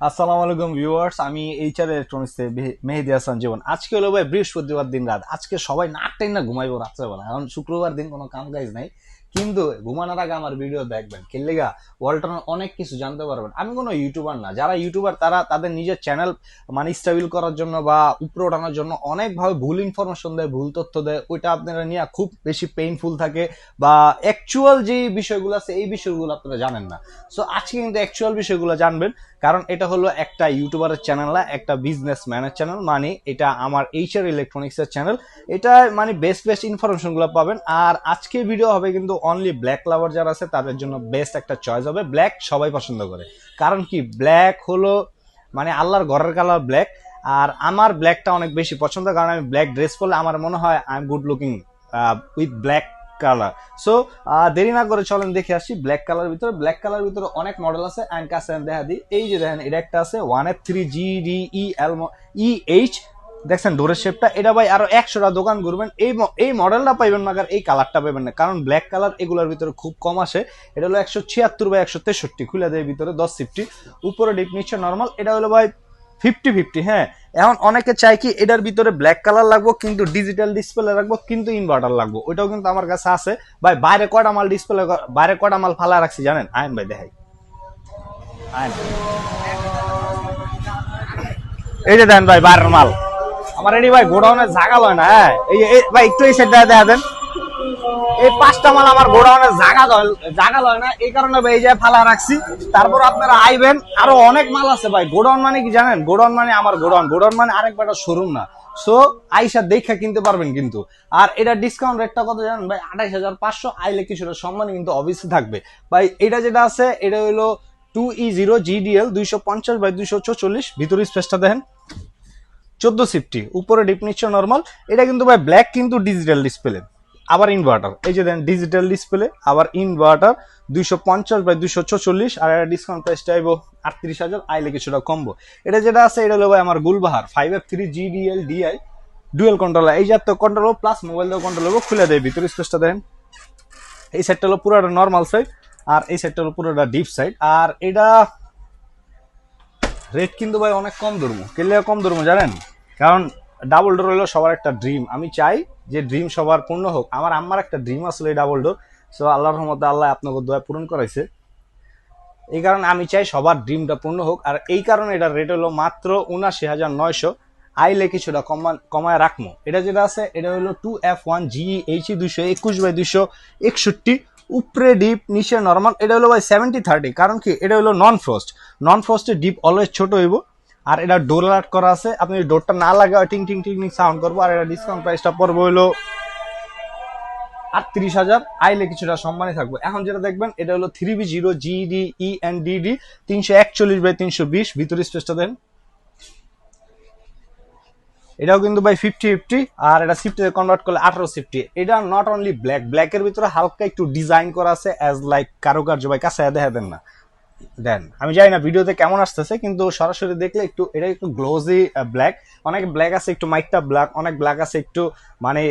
আসসালামু আলাইকুম ভিউয়ার্স, আমি এইচআর ইলেকট্রনিক্স থেকে মেহেদী হাসান জীবন। আজকে হলো ভাই বৃহস্পতিবার দিন রাত। আজকে সবাই নাটটাই না ঘুমাইবো রাত্রেবেলা, এখন শুক্রবার দিন কোনো কাম কাজ নাই। কিন্তু ঘুমানোর আগে আমার ভিডিও দেখবেন, খেললেগা ওয়ালটনের অনেক কিছু জানতে পারবেন। আমি কোনো ইউটিউবার না, যারা ইউটিউবার তারা তাদের নিজের চ্যানেল মানে স্টেবল করার জন্য বা উপরে ওঠানোর জন্য অনেকভাবে ভুল ইনফরমেশন দেয়, ভুল তথ্য দেয়। ওইটা আপনারা নিয়ে খুব বেশি পেইনফুল থাকে বা অ্যাকচুয়াল যে বিষয়গুলো আছে এই বিষয়গুলো আপনারা জানেন না। সো আজকে কিন্তু অ্যাকচুয়াল বিষয়গুলো জানবেন, কারণ এটা হলো একটা ইউটিউবারের চ্যানেল না, একটা বিজনেসম্যানের চ্যানেল। মানে এটা আমার এইচআর ইলেকট্রনিক্সের চ্যানেল। এটা মানে বেস্ট বেস্ট ইনফরমেশনগুলো পাবেন। আর আজকে ভিডিও হবে কিন্তু অনলি ব্ল্যাক লাভার যারা আছে তাদের জন্য বেস্ট একটা চয়েস হবে। ব্ল্যাক সবাই পছন্দ করে, কারণ কি ব্ল্যাক হলো মানে আল্লাহর ঘরের কালার ব্ল্যাক। আর আমার ব্ল্যাকটা অনেক বেশি পছন্দ, কারণ আমি ব্ল্যাক ড্রেস পরলে আমার মনে হয় I am good looking with black colour. So দেরি না করে চলেন দেখে আসি ব্ল্যাক কালার ভিতরে। ব্ল্যাক কালার ভিতরে অনেক মডেল আছে, অ্যান্ড কাছে দেখা দিই। এই যে দেখেন, এটা একটা আছে 1F3GDEL দেখছেন ডোরের শেপটা। এটা ভাই আরো 100টা দোকান ঘুরবেন এই মডেলটা পাইবেন না, এই কালারটা পাইবেন না, কারণ ব্ল্যাক কালার এগুলোর ভিতরে খুব কম আসে। এটা হলো 176/163 খুলে দেয় ভিতরে 10 সিফটি, উপরে ডিপ নিচে নর্মাল। এটা হলো ভাই 50-50। হ্যাঁ, এখন অনেকে চাই কি এটার ভিতরে ব্ল্যাক কালার লাগবো কিন্তু ডিজিটাল ডিসপ্লে রাখবো কিন্তু ইনভার্টার লাগবো, ওইটাও কিন্তু আমার কাছে আছে ভাই। বাইরে কয়টা মাল ডিসপ্লে, বাইরে কয়টা মাল ফালা রাখছি জানেন? আইন ভাই দেখাই, আইন এই যে দেন ভাই বাইরের মাল। আমার এটি ভাই গোডাউনে জাগা লয় না। হ্যাঁ, এই ভাই একটু এই সাইডটা দেখা দেন। এই 5টা মাল আমার গোডাউনে জাগা লয় না, এই কারণে ভাই এই যে ফালা রাখছি। তারপর আপনারা আইবেন, আরো অনেক মাল আছে ভাই। গোডাউন মানে কি জানেন? গোডাউন মানে আমার গোডাউন মানে আরেক বেটা শোরুম না। সো আইসা দেখা কিনতে পারবেন কিন্তু। আর এটা ডিসকাউন্ট রেটটা কত জানেন ভাই? 28,500। আইলে কিছুটা সম্মান কিন্তু অবশ্যই থাকবে ভাই। এটা যেটা আছে এটা হলো 2E0GDL 250/244। ভিতরে স্পেসটা দেখেন 14 সিফটি, উপরে ডিপ নিচে নর্মাল। এটা কিন্তু ভাই ব্ল্যাক কিন্তু ডিজিটাল ডিসপ্লে, আবার ইনভার্টার। এই যে দেন ডিজিটাল ডিসপ্লে আবার ইনভার্টার 250/244। আর এটা ডিসকাউন্ট প্রাইস চাইবো 38,000, আইলে কিছুটা কমবো। এটা যেটা আছে এটা হলো ভাই আমার গুলবাহার 5F3GDL ডুয়েল কন্ট্রোলার। এই জাতীয় কন্ট্রোল প্লাস মোবাইল দিয়ে কন্ট্রোল হবো, খুলে দেয় ভিতরে স্পেসটা দেখেন। এই সাইডটা হলো পুরোটা নর্মাল সাইড, আর এই সাইডটা হলো পুরোটা ডিপ সাইড। আর এটা রেট কিন্তু ভাই অনেক কম ধরবো। কেলে কম ধরবো জানেন? কারণ ডাবল ডোর হলো সবার একটা ড্রিম। আমি চাই যে ড্রিম সবার পূর্ণ হোক। আমার আম্মার একটা ড্রিম আসলে এই ডাবল ডোর। সো আল্লাহর রহমতে আল্লাহ আপনাকে দয়া পূরণ করাইছে, এই কারণে আমি চাই সবার ড্রিমটা পূর্ণ হোক। আর এই কারণে এটার রেট হলো মাত্র 79,900। আইলে কিছুটা কমায় রাখবো। এটা যেটা আছে এটা হলো 2F1GEHE 221/261, উপরে ডিপ নিচে নর্মাল। এটা হলো ভাই 70-30, কারণ কি এটা হলো নন ফ্রস্টের ডিপ অলওয়েজ ছোট হইব। আর এটা ডোর অ্যালার্ট করা আছে, আপনি ডোরটা না লাগাও টিং টিং টিং টিং সাউন্ড করবো। আর এটা ডিসকাউন্ট প্রাইসটা পড়বো হলো 38,000, আইলে কিছুটা সম্মানই থাকবে। এখন যেটা দেখবেন এটা হলো 3B0GDENDD 341/320, ভিতরে স্পেসটা দেন। এটাও কিন্তু ভাই 50-50। আর এটা সিফটিতে কনভার্ট করলে 18 সিফটি। এটা নট অনলি ব্ল্যাকের ভিতরে হালকা একটু ডিজাইন করা আছে অ্যাজ লাইক কারুকার্য। ভাই কাছে দেখা দেন না, দেন। আমি জানি না ভিডিওতে কেমন আসতেছে, কিন্তু সরাসরি দেখলে একটু এটা একটু গ্লোজি ব্ল্যাক। অনেক ব্ল্যাক আছে একটু মাইকটা ব্ল্যাক, অনেক ব্ল্যাক আছে একটু মানে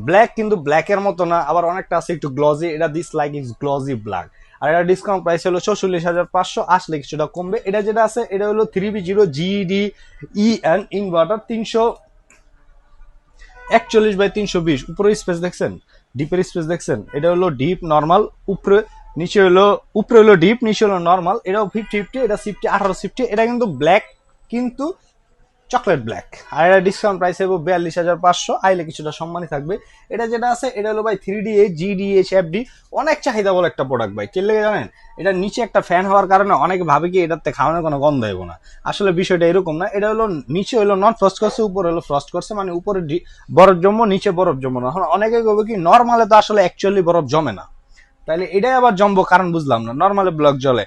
ব্ল্যাক কিন্তু ব্ল্যাকের মতো না, আবার অনেকটা আছে একটু গ্লোজি। এটা this like is glossy black. আর এটা ডিসকাউন্ট প্রাইস হলো 44,500, আসলে কিছুটা কমবে। এটা যেটা আছে এটা হলো 3B0GDEN ইনভার্টার 341/320, উপরে স্পেস দেখছেন, ডিপের স্পেস দেখছেন। এটা হলো ডিপ নর্মাল, উপরে হলো ডিপ নিচে হলো নর্মাল। এটাও 50-50। এটা সিফটি 18 সিফটি। এটা কিন্তু ব্ল্যাক কিন্তু চকলেট ব্ল্যাক। আর এটা ডিসকাউন্ট প্রাইস হবে 42,500, আইলে কিছুটা সম্মানই থাকবে। এটা যেটা আছে এটা হলো ভাই 3DH GDHFD, অনেক চাহিদা বলে একটা প্রোডাক্ট ভাই। কে লেগে জানেন? এটা নিচে একটা ফ্যান হওয়ার কারণে অনেকে ভাবে কি এটাতে খাওয়ানোর কোনো গন্ধ হইব না। আসলে বিষয়টা এরকম না। এটা হলো নিচে হলো নন ফ্রস্ট করছে, উপরে হলো ফ্রস্ট করছে, মানে উপরে বরফ জমবো নিচে বরফ জমবো না। এখন অনেকে বলবে কি নর্মালে তো আসলে অ্যাকচুয়ালি বরফ জমে না, তাইলে এটাই আবার জমবো কারণ বুঝলাম না। নর্মালি ব্লক জলে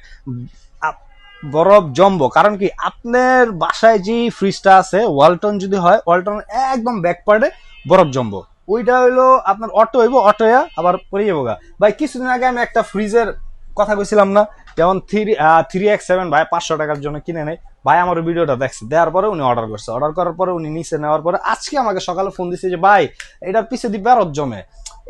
বরফ জমবো কারণ কি? আপনার বাসায় যে ফ্রিজটা আছে ওয়ালটন যদি হয়, ওয়ালটন একদম ব্যাক পার্টে বরফ জমবো। ওইটা হইলো আপনার অটো হইব, অটোয়া আবার পরে যাবো গা। ভাই কিছুদিন আগে আমি একটা ফ্রিজের কথা কইছিলাম না, যেমন 3X7 ভাই 500 টাকার জন্য কিনে নেই। ভাই আমার ভিডিওটা দেখছে, দেওয়ার পরে উনি অর্ডার করছে। অর্ডার করার পরে উনি নিচে নেওয়ার পরে আজকে আমাকে সকালে ফোন দিচ্ছে যে ভাই এটার পিছে দিয়ে বরফ জমে,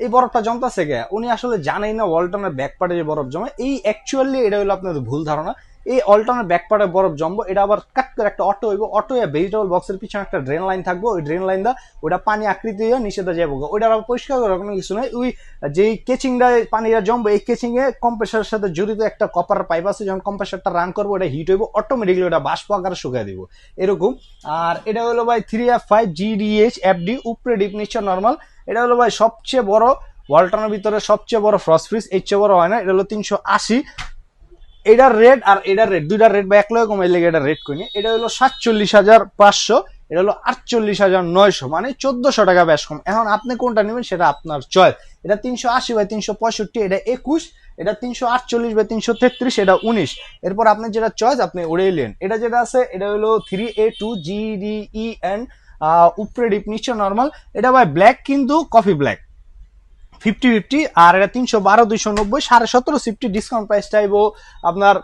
এই বরফটা জমতেছে গে। উনি আসলে জানেই না ওয়ালটনের ব্যাক পার্টে যে বরফ জমে। এই অ্যাকচুয়ালি এটা হলো আপনাদের ভুল ধারণা। এই অল্টারনেট ব্যাক পার্টে বরফ জমবো, এটা আবার কাট করে একটা অটো হইব, অটো ভেজিটেবল বক্সের পিছনে একটা ড্রেন লাইন থাকবো, ওই ড্রেন লাইন দা ওটা পানি আকৃতি হয়ে নিষেধা যাবো, ওইটা আবার পরিষ্কার করার কোনো কিছু নয়। ওই যেই কেচিংটা পানিটা জমবো, এই কেচিং এ কম্প্রেসারের সাথে জড়িত একটা কপার পাইপ আছে, যখন কম্প্রেসারটা রান করবো ওটা হিট হইব, অটোমেটিকলি ওটা বাষ্প আকারে শুকাই দিব এরকম। আর এটা হলো ভাই 3F5 GDH FD, উপরে ডিপ নিচে নর্মাল। এটা হলো ভাই সবচেয়ে বড় ওয়ালটনের ভিতরে সবচেয়ে বড় ফ্রস্ট ফ্রিজ, এর চেয়ে বড় হয় না। এটা হলো 380। এটার রেট আর এটার রেট দুইটার রেট বা 1 লক্ষ কমাই লেগে এটা রেট করি। এটা হলো 47,500, এটা হলো 48,900, মানে 1400 টাকা বেশ কম। এখন আপনি কোনটা নেবেন সেটা আপনার চয়েস। এটা 380/365, এটা 21, এটা 348/333, এটা 19। এরপর আপনি যেটা চয়েস আপনি ওটাই নেন। এটা যেটা আছে এটা হলো 3A2 GDEN, উপরে ডিপ নিচে নর্মাল। এটা ভাই ব্ল্যাক কিন্তু কফি ব্ল্যাক 50-50, আর এটা 312,290, 17.5 সিফটি ডিসকাউন্ট প্রাইস চাইবো আপনার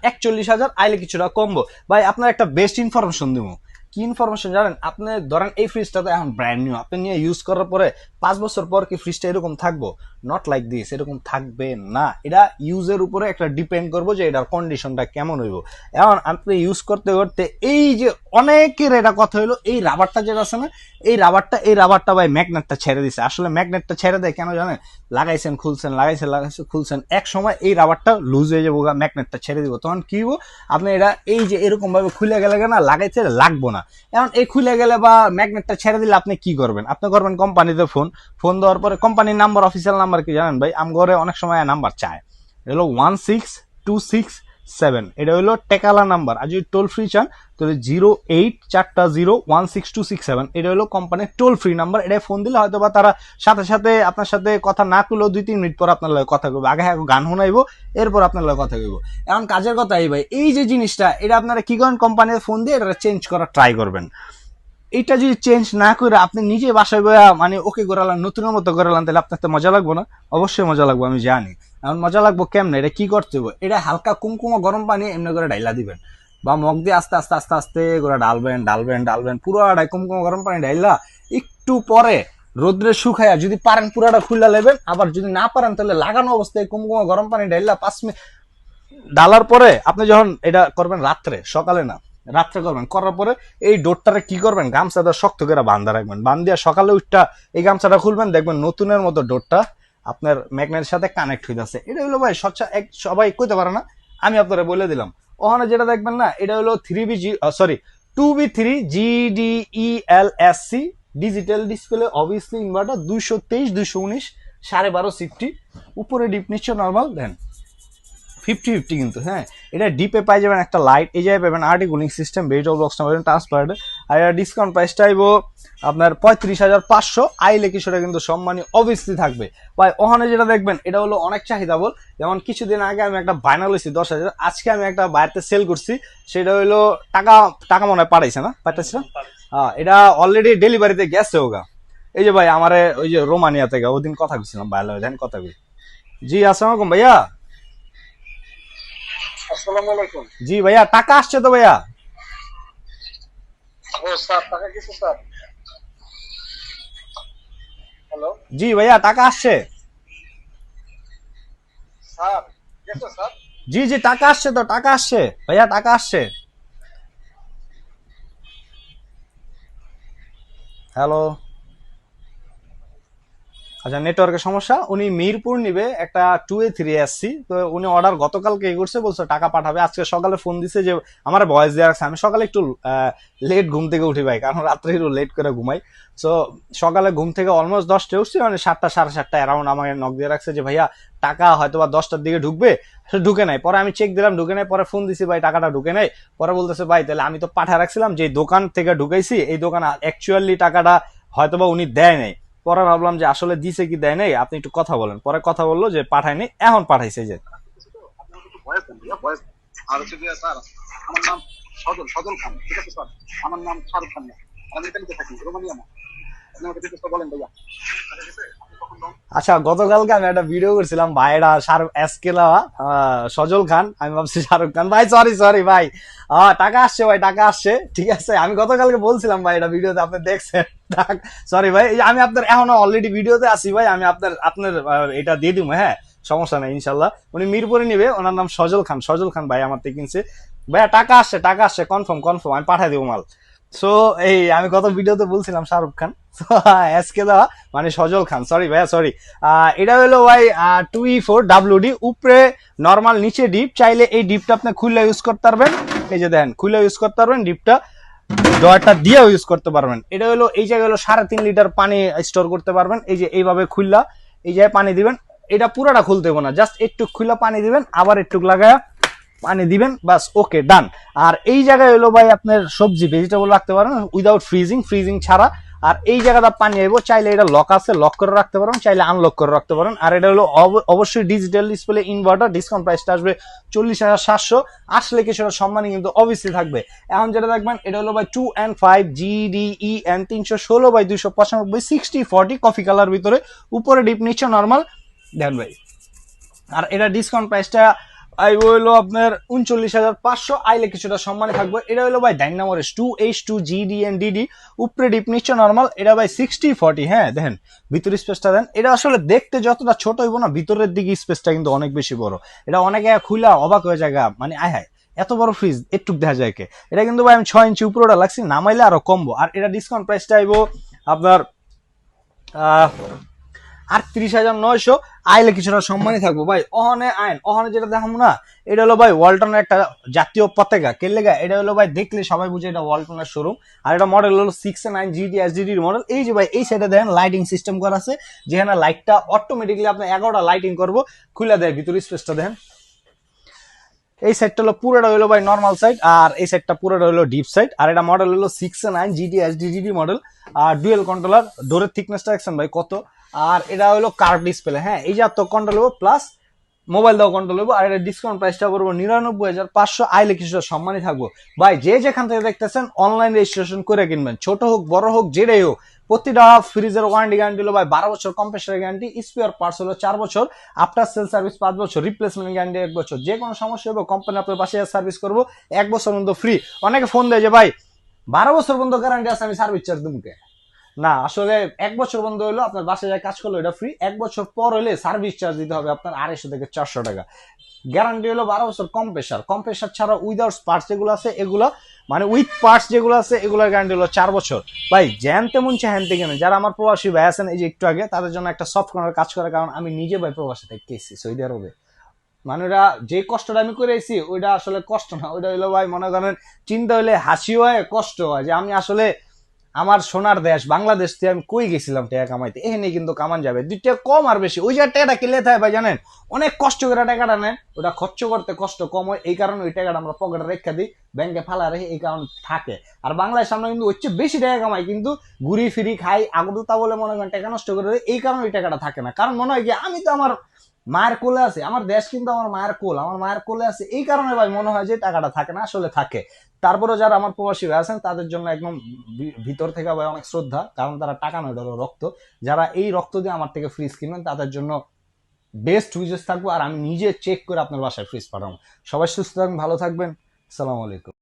41,000, আইলে কিছুটা কমবো। ভাই আপনার একটা বেস্ট ইনফরমেশন দিব। কি ইনফরমেশন জানেন? আপনি ধরেন এই ফ্রিজটা তো এখন ব্র্যান্ড নিউ, আপনি নিয়ে ইউজ করার পরে 5 বছর পর কি ফ্রিজটা এরকম থাকবো? নট লাইক দিস, এরকম থাকবে না। এটা ইউজের উপরে একটা ডিপেন্ড করবো যে এটার কন্ডিশনটা কেমন হইব। এখন আপনি ইউজ করতে করতে এই যে অনেকের এটা কথা হইলো, এই রাবারটা যেটা আছে না, এই রাবারটা ভাই ম্যাগনেটটা ছেড়ে দিছে। আসলে ম্যাগনেটটা ছেড়ে দেয় কেন জানেন? লাগাইছেন খুলছেন, লাগাইছেন খুলছেন, এক সময় এই রাবারটা লুজ হয়ে যাবো, ম্যাগনেটটা ছেড়ে দিব, তখন কি হবো? আপনি এটা এই যে এরকম ভাবে খুলে গেলে না, লাগাইতে লাগবো না। এখন এই খুলে গেলে বা ম্যাগনেটটা ছেড়ে দিলে আপনি কি করবেন? আপনি করবেন কোম্পানিতে ফোন দেওয়ার পরে কোম্পানির নাম্বার, অফিসিয়াল নাম্বার কি জানেন ভাই? ঘরে অনেক সময় নাম্বার চায়, এটা হলো 16267, এটা হলো টেকালা নাম্বার। আর যদি টোল ফ্রি চান তাহলে 0840162667, এটা হলো কোম্পানির টোল ফ্রি নাম্বার। এটা ফোন দিলে হয়তো বা তারা সাথে সাথে আপনার সাথে কথা না করলেও 2-3 মিনিট পর আপনার লগে কথা কইবো। আগে গান শোনাইবো, এরপর আপনার লগে কথা কইবো। এখন কাজের কথা এই ভাই, এই যে জিনিসটা এটা আপনারা কি করেন, কোম্পানির ফোন দিয়ে এটা চেঞ্জ করার ট্রাই করবেন। এটা যদি চেঞ্জ না করে আপনি নিজে বাসায় বয়া মানে ওকে করালেন, নতুনের মতো করালেন, তাহলে আপনার তো মজা লাগবো না? অবশ্যই মজা লাগবো, আমি জানি। এখন মজা লাগবো কেমনে? এটা কি করতে হবে? এটা হালকা কুমকুমা গরম পানি এমনি করে ডাইলা দিবেন, বা মগ দিয়ে আস্তে আস্তে আস্তে আস্তে করে ডালবেন পুরোটাই কুমকুমা গরম পানি ডাইলা একটু পরে রোদ্রে শুকাইয়া যদি পারেন পুরাটা খুলে নেবেন। আবার যদি না পারেন তাহলে লাগানো অবস্থায় কুমকুমা গরম পানি ডাইলা 5 মিনিট ডালার পরে আপনি যখন এটা করবেন রাত্রে, সকালে না রাত্রে করবেন, করার পরে এই ডোরটারে কি করবেন, গামছাটা শক্ত করে বান্ধা রাখবেন। বান্ধিয়া সকালে উঠটা এই গামছাটা খুলবেন, দেখবেন নতুনের মতো ডোরটা আপনার ম্যাগনেটের সাথে কানেক্ট হয়ে যাচ্ছে। এটা হলো ভাই সবাই কইতে পারে না, আমি আপনারা বলে দিলাম। ওখানে যেটা দেখবেন না, এটা হলো 2B3 GDELSC digital display, obviously inverter, 223-219, 12.5 সিফটি, উপরে ডিপ নিচে নর্মাল। দেন 50-50 কিন্তু, হ্যাঁ। এটা ডিপে পাই যাবেন একটা লাইট, এই জায়গায় পাবেন আরটি কুলিং সিস্টেম, ভেজিটেবল বক্সটা পাবেন ট্রান্সপারেন্ট। আর এটা ডিসকাউন্ট প্রাইস চাইবো আপনার 35,500, আইলে কিছুটা কিন্তু সম্মানী অবভিয়াসলি থাকবে। ভাই ওখানে যেটা দেখবেন এটা হলো অনেক চাহিদা বল। যেমন কিছুদিন আগে আমি একটা বায়না লইছি 10,000, আজকে আমি একটা বাইরেতে সেল করছি, সেটা হলো টাকা মনে হয় পাঠাইছে না, পাঠাইছে না? হ্যাঁ, এটা অলরেডি ডেলিভারিতে গেছে ওগা। এই যে ভাই আমারে ওই যে রোমানিয়া থেকে ওদিন কথা বলছিলাম, ভাই কথা বলি। জি আসসালামু আলাইকুম ভাইয়া। আসসালামু আলাইকুম। জি ভাইয়া, টাকা আসছে তো ভাইয়া? ও স্যার, টাকা কিছু স্যার? হ্যালো জি ভাইয়া, টাকা আসছে স্যার, গেছে স্যার? জি জি, টাকা আসছে তো, টাকা আসছে ভাইয়া, টাকা আসছে। হ্যালো, আচ্ছা নেটওয়ার্কের সমস্যা। উনি মিরপুর নিবে একটা 2A3SC, তো উনি অর্ডার গতকালকে করছে, বলছে টাকা পাঠাবে। আজকে সকালে ফোন দিছে যে আমার ভয়েস দেওয়া রাখছে। আমি সকালে একটু লেট ঘুম থেকে উঠি ভাই, কারণ রাত্রে একটু লেট করে ঘুমাই। সো সকালে ঘুম থেকে অলমোস্ট 10টায় উঠছি, মানে 7টা 7:30 অ্যারাউন্ড আমাকে নক দিয়ে রাখছে যে ভাইয়া টাকা হয়তো বা 10টার দিকে ঢুকবে, ঢুকে নাই। পরে আমি চেক দিলাম ঢুকে নাই, পরে ফোন দিছি ভাই টাকাটা ঢুকে নাই। পরে বলতেছে ভাই তাহলে আমি তো পাঠা রাখছিলাম যে দোকান থেকে ঢুকাইছি, এই দোকান অ্যাকচুয়ালি টাকাটা হয়তো বা উনি দেয় নাই। পরে ভাবলাম যে আসলে দিছে কি দেয় নাই, আপনি একটু কথা বলেন। পরে কথা বললো যে পাঠায়নি, এখন পাঠাইছে। যে আর হচ্ছে গিয়ে স্যার, আমার নাম সজল খান, ঠিক আছে স্যার? আমার নাম শাহরুখ খান না, আমি এখানে থাকি, রোমানিয়া না। আপনি আমাকে ডিটেইলসটা বলেন ভাইয়া। আচ্ছা, গতকালকে আমি একটা ভিডিও করছিলাম ভাই, এটা সজল খান, আমি ভাবছি শাহরুখ খান। ভাই সরি ভাই, টাকা আসছে ভাই, টাকা আসছে, ঠিক আছে। আমি গতকালকে বলছিলাম ভাই, এটা ভিডিওতে আপনি দেখছেন। সরি ভাই, আমি আপনার এখনো অলরেডি ভিডিওতে আছি ভাই, আমি আপনার এটা দিয়ে দিব, হ্যাঁ। সমস্যা নাই ইনশাল্লাহ। উনি মিরপুরে নিবে, ওনার নাম সজল খান। সজল খান ভাই আমার থেকে কিনছে। ভাইয়া টাকা আসছে কনফার্ম কনফার্ম, আমি পাঠাই দেবো মাল। সো এই আমি কত ভিডিওতে বলছিলাম শাহরুখ খান, আজকে দেওয়া মানে সজল খান, সরি ভাইয়া সরি। এটা হলো ভাই 2E4WD, উপরে নর্মাল নিচে ডিপ। চাইলে এই ডিপটা আপনি খুলে ইউজ করতে পারবেন, এই যে দেখেন খুলে ইউজ করতে পারবেন ডিপটা, ডয়ারটা দিয়েও ইউজ করতে পারবেন। এটা হলো এই জায়গায় হলো 3.5 লিটার পানি স্টোর করতে পারবেন। এই যে এইভাবে খুললা এই জায়গায় পানি দিবেন, এটা পুরোটা খুলতে হবে না, জাস্ট একটু খুলা পানি দিবেন, আবার একটু লাগায়া পানি দিবেন, বাস ওকে ডান। আর এই জায়গায় হলো ভাই আপনার সবজি ভেজিটেবল রাখতে পারেন উইদাউট ফ্রিজিং ছাড়া। আর এই জায়গাটা পানি আইবো, চাইলে এটা লক আছে লক করে রাখতে পারেন, চাইলে আনলক করে রাখতে পারেন। আর এটা হলো অবশ্যই ডিজিটাল ডিসপ্লে ইনভার্টার। ডিসকাউন্ট প্রাইসটা আসবে 40,700, আসলে কিছুটা সম্মানই কিন্তু অবভিয়াসলি থাকবে। এখন যেটা দেখবেন এটা হলো ভাই 2N5 GDEN 316/295 60/40 কফি কালার ভিতরে, উপরে ডিপ নিচে নর্মাল দেন ভাই। আর এটা ডিসকাউন্ট প্রাইসটা আইব হলো আপনার 39,500, আইলে কিছুটা সম্মানে থাকবে। এটা হলো ভাই ডাইনামোরেস 2H2 GDNDD, উপরে ডিপ নিচে নর্মাল। এটা ভাই 60/40, হ্যাঁ দেখেন ভিতরের স্পেসটা দেন। এটা আসলে দেখতে যতটা ছোট হইব না, ভিতরের দিকে স্পেসটা কিন্তু অনেক বেশি বড়। এটা অনেকে খুলা অবাক হয়ে জায়গা, মানে আয় হায় এত বড় ফ্রিজ একটু দেখা যায় কে। এটা কিন্তু ভাই আমি 6 ইঞ্চি উপরেটা লাগছি, নামাইলে আরো কমবো। আর এটা ডিসকাউন্ট প্রাইসটা আইব আপনার 38,900, আইলে কিছুটা সম্মানই থাকবো ভাই। অহনে আইন অহনে যেটা দেখাবো না, এটা হলো ভাই ওয়ালটনের একটা জাতীয় পতাকা কেলেগা। এটা হলো ভাই দেখলে সবাই বুঝে এটা ওয়ালটনের শোরুম। আর এটা মডেল হলো 6/9 GD SDD মডেল। এই যে ভাই এই সাইডে দেখেন লাইটিং সিস্টেম করা আছে, যেখানে লাইটটা অটোমেটিকলি আপনার 11টা লাইটিং করবো, খুলে দেয় ভিতরে স্পেসটা দেখেন। এই সাইডটা হলো পুরোটা হলো ভাই নর্মাল সাইড, আর এই সাইডটা পুরোটা হলো ডিপ সাইড। আর এটা মডেল হলো 6/9 GD SDD মডেল। আর ডুয়েল কন্ট্রোলার, ডোরের থিকনেসটা দেখছেন ভাই কত। আর এটা হলো কার্ভ ডিসপ্লে, হ্যাঁ এই যে এত কন্ট্রোল হবো, প্লাস মোবাইল দাও কন্ট্রোল হবো। আর এটা ডিসকাউন্ট প্রাইসটা করবো 99,500, আইলে কিছুটা সম্মানই থাকবো ভাই। যে যেখান থেকে দেখতেছেন অনলাইন রেজিস্ট্রেশন করে কিনবেন, ছোট হোক বড় হোক যেটাই হোক। প্রতিটা ফ্রিজের ওয়ারেন্টি গ্যারান্টি হলো ভাই 12 বছর, কম্প্রেসার গ্যারান্টি, স্পেয়ার পার্টস হলো 4 বছর, আফটার সেল সার্ভিস 5 বছর, রিপ্লেসমেন্ট গ্যারান্টি 1 বছর। যে কোনো সমস্যা হবে কোম্পানি আপনার পাশে সার্ভিস করবো 1 বছর পর্যন্ত ফ্রি। অনেকে ফোন দেয় যে ভাই 12 বছর পর্যন্ত গ্যারান্টি আছে, আমি সার্ভিস চার্জ দেবো কে? না, আসলে 1 বছর বন্ধ হলো, আপনার বাসায় যায় কাজ করলো এটা ফ্রি। 1 বছর পর হলে সার্ভিস চার্জ দিতে হবে আপনার 250 থেকে 400 টাকা। গ্যারান্টি হলো 12 বছর। কম্প্রেসার ছাড়া উইদাউট পার্টস যেগুলো আছে এগুলো, মানে উইথ পার্টস যেগুলো আছে এগুলোর গ্যারান্টি হলো 4 বছর ভাই। জ্যান তেমন হ্যান থেকে যারা আমার প্রবাসী ভাই আছেন এই যে একটু আগে, তাদের জন্য একটা সফট কর্নার কাজ করে, কারণ আমি নিজে ভাই প্রবাসী থেকে গেছি সৌদি আরবে। মানে ওরা যে কষ্টটা আমি করে এসেছি ওইটা আসলে কষ্ট না, ওইটা হলো ভাই মনে করেন চিন্তা হলে হাসি হয় কষ্ট হয়, যে আমি আসলে আমার সোনার দেশ বাংলাদেশ থেকে আমি কই গেছিলাম টাকা কামাইতে, এখানে কিন্তু কামান যাবে 2 টাকা কম আর বেশি। ওই যে টাকাটা কিনলে থাকে ভাই জানেন, অনেক কষ্ট করে টাকাটা নেন, ওটা খরচ করতে কষ্ট কম হয়, এই কারণে ওই টাকাটা আমরা পকেটে রেখে দিই, ব্যাংকে ফালা রেখে, এই কারণে থাকে। আর বাংলাদেশ আমরা কিন্তু হচ্ছে বেশি টাকা কামাই, কিন্তু ঘুরি ফিরি খাই আগরতা বলে মনে করেন টাকা নষ্ট করে, এই কারণে ওই টাকাটা থাকে না। কারণ মনে হয় কি আমি তো আমার মায়ের কোলে আছে, আমার দেশ কিন্তু আমার মায়ের কোল, আমার মায়ের কোলে আছে, এই কারণে ভাই মনে হয় যে টাকাটা থাকে না, আসলে থাকে। তারপরে যারা আমার প্রবাসী ভাই আছেন তাদের জন্য একদম ভিতর থেকে ভাই অনেক শ্রদ্ধা, কারণ তারা টাকা নয়, এটা রক্ত। যারা এই রক্ত দিয়ে আমার থেকে ফ্রিজ কিনবেন তাদের জন্য বেস্ট উইজেস থাকবো, আর আমি নিজে চেক করে আপনার বাসায় ফ্রিজ পাঠাবো। সবাই সুস্থ থাকবেন, ভালো থাকবেন, আসসালামু আলাইকুম।